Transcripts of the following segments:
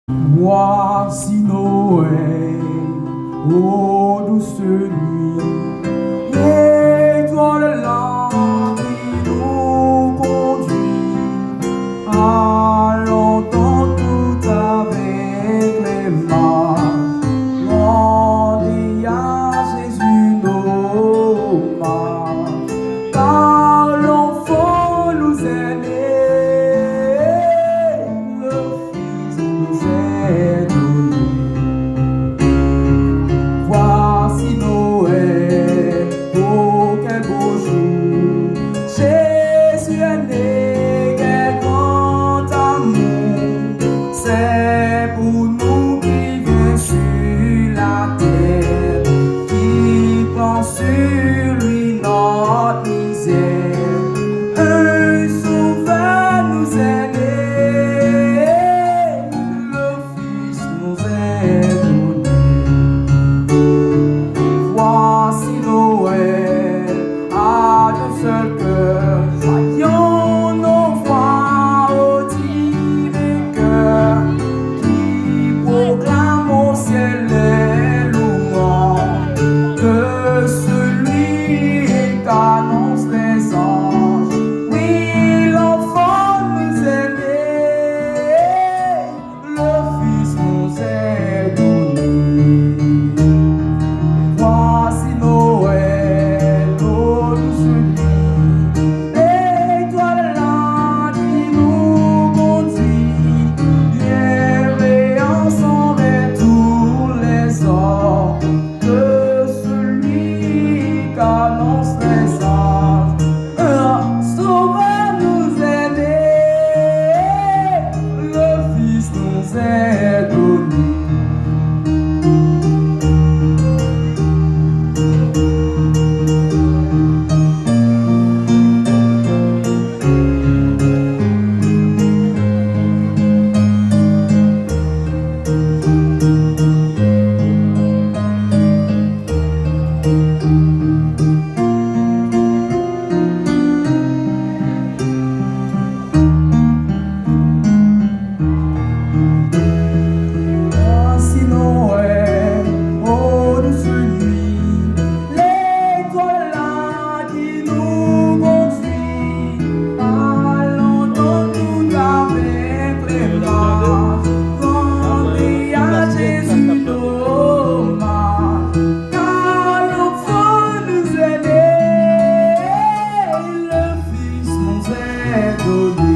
Voici Noël, ô douce nuit, l'étoile là qui nous conduit. Allons dans tout avec les mains, rendez à Jésus nos mains, car l'enfant nous est né, le Fils nous est donné. Voici Noël, oh quel beau jour, Jésus est né, quel grand amour, c'est pour nous qui vient sur la terre, qui prend sur lui notre misère. Un sauveur nous est né, le Fils nous est donné. Voici Noël, à d'un seul cœur, joyons nos voix au divin cœur, qui proclame au ciel les louanges de celui qu'annoncent les anges. Oui, l'enfant nous est né, le Fils nous est donné. Voici Noël, ô douce nuit, l'étoile là qui nous conduit, bienveillance envers tous les hommes, de celui qu'annoncent les anges. Un sauveur nous est né, le Fils nous est donné. Voici Noël, ô douce nuit, l'étoile là qui nous conduit. Allons dans tout avec les mains, rendez à Jésus nos mains, car l'enfant nous est né, le Fils nous est donné.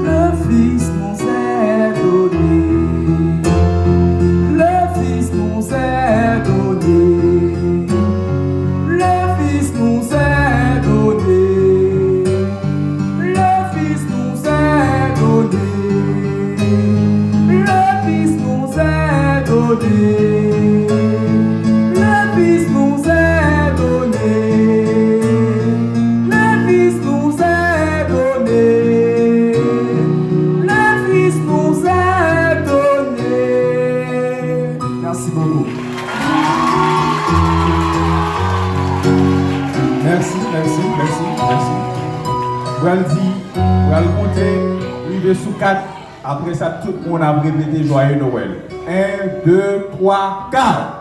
Le Fils nous est donné, le Fils nous est donné, le Fils nous est donné, le Fils nous est donné, le Fils nous est donné, le Fils nous est donné, le Fils nous est donné, le Fils nous est donné. Merci beaucoup. Merci. Vous allez dire, vous allez compter, arriver sous 4. Après ça, tout le monde a répété Joyeux Noël. 1, 2, 3, 4.